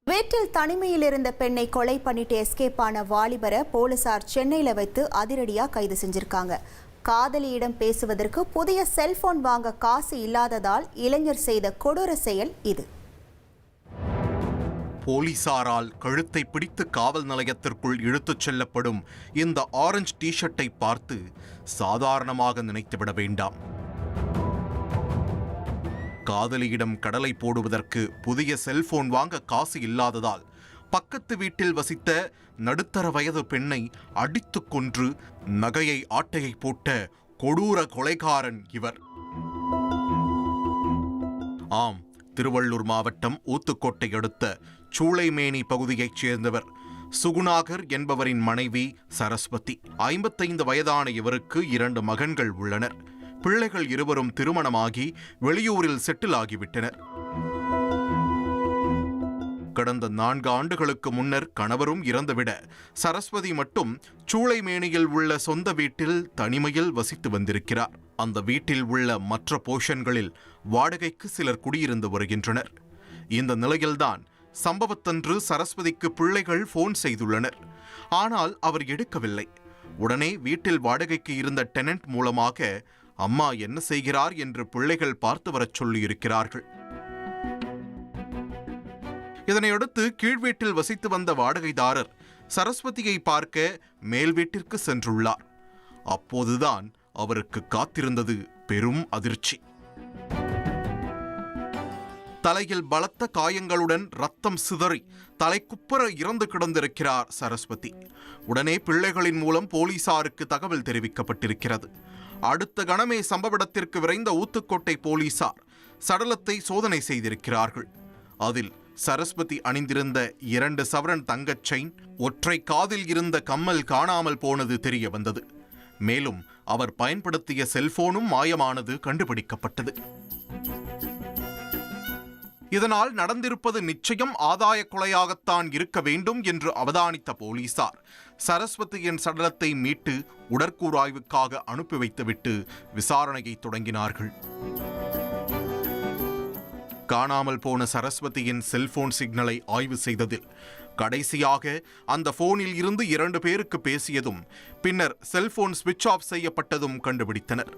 வீட்டில் தனிமையில் இருந்த பெண்ணை கொலை பண்ணிட்டு எஸ்கேப் ஆன வாலிபரை போலீசார் சென்னையில வைத்து அதிரடியா கைது செஞ்சிருக்காங்க. காதலியிடம் பேசுவதற்கு புதிய செல்போன் வாங்க காசு இல்லாததால் இளைஞர் செய்த கொடூர செயல் இது. போலீசாரால் கழுத்தை பிடித்து காவல் நிலையத்திற்குள் இழுத்துச் செல்லப்படும் இந்த ஆரஞ்சு டிஷர்ட்டை பார்த்து சாதாரணமாக நினைத்துவிட வேண்டாம். காதலியிடம் கடலை போடுவதற்கு புதிய செல்போன் வாங்க காசு இல்லாததால் பக்கத்து வீட்டில் வசித்த நடுத்தர வயது பெண்ணை அடித்துக் கொன்று நகையை ஆட்டையை போட்ட கொடூர கொலைகாரன் இவர். ஆம், திருவள்ளூர் மாவட்டம் ஊத்துக்கோட்டை அடுத்த சூளைமேனி பகுதியைச் சேர்ந்தவர் சுகுணாகர் என்பவரின் மனைவி சரஸ்வதி. 55 வயதான இவருக்கு 2 மகன்கள் உள்ளனர். பிள்ளைகள் இருவரும் திருமணமாகி வெளியூரில் செட்டில் ஆகிவிட்டனர். கடந்த 4 ஆண்டுகளுக்கு முன்னர் கணவரும் இறந்துவிட சரஸ்வதி மட்டும் சூளைமேனியில் உள்ள சொந்த வீட்டில் தனிமையில் வசித்து வந்திருக்கிறார். அந்த வீட்டில் உள்ள மற்ற போர்ஷன்களில் வாடகைக்கு சிலர் குடியிருந்து வருகின்றனர். இந்த நிலையில்தான் சம்பவத்தன்று சரஸ்வதிக்கு பிள்ளைகள் போன் செய்துள்ளனர். ஆனால் அவர் எடுக்கவில்லை. உடனே வீட்டில் வாடகைக்கு இருந்த டெனன்ட் மூலமாக அம்மா என்ன செய்கிறார் என்று பிள்ளைகள் பார்த்து வரச் சொல்லியிருக்கிறார்கள். இதனையடுத்து கீழ் வீட்டில் வசித்து வந்த வாடகைதாரர் சரஸ்வதியை பார்க்க மேல் வீட்டிற்கு சென்றுள்ளார். அப்போதுதான் அவருக்கு காத்திருந்தது பெரும் அதிர்ச்சி. தலையில் பலத்த காயங்களுடன் ரத்தம் சிதறி தலைக்குப்புற இறந்து கிடந்திருக்கிறார் சரஸ்வதி. உடனே பிள்ளைகளின் மூலம் போலீசாருக்கு தகவல் தெரிவிக்கப்பட்டிருக்கிறது. அடுத்த கணமே சம்பவ இடத்திற்கு விரைந்த ஊத்துக்கோட்டை போலீசார் சடலத்தை சோதனை செய்திருக்கிறார்கள். அதில் சரஸ்வதி அணிந்திருந்த 2 சவரன் தங்கச் செயின், ஒற்றை காதில் இருந்த கம்மல் காணாமல் போனது தெரிய வந்தது. மேலும் அவர் பயன்படுத்திய செல்போனும் மாயமானது கண்டுபிடிக்கப்பட்டது. இதனால் நடந்திருப்பது நிச்சயம் ஆதாய கொலையாகத்தான் இருக்க வேண்டும் என்று அவதானித்த போலீசார் சரஸ்வதியின் சடலத்தை மீட்டு உடற்கூறாய்வுக்காக அனுப்பி வைத்துவிட்டு விசாரணையை தொடங்கினார்கள். காணாமல் போன சரஸ்வதியின் செல்போன் சிக்னலை ஆய்வு செய்ததில் கடைசியாக அந்த போனில் இருந்து 2 பேருக்கு பேசியதும் பின்னர் செல்போன் ஸ்விட்ச் ஆஃப் செய்யப்பட்டதும் கண்டுபிடித்தனர்.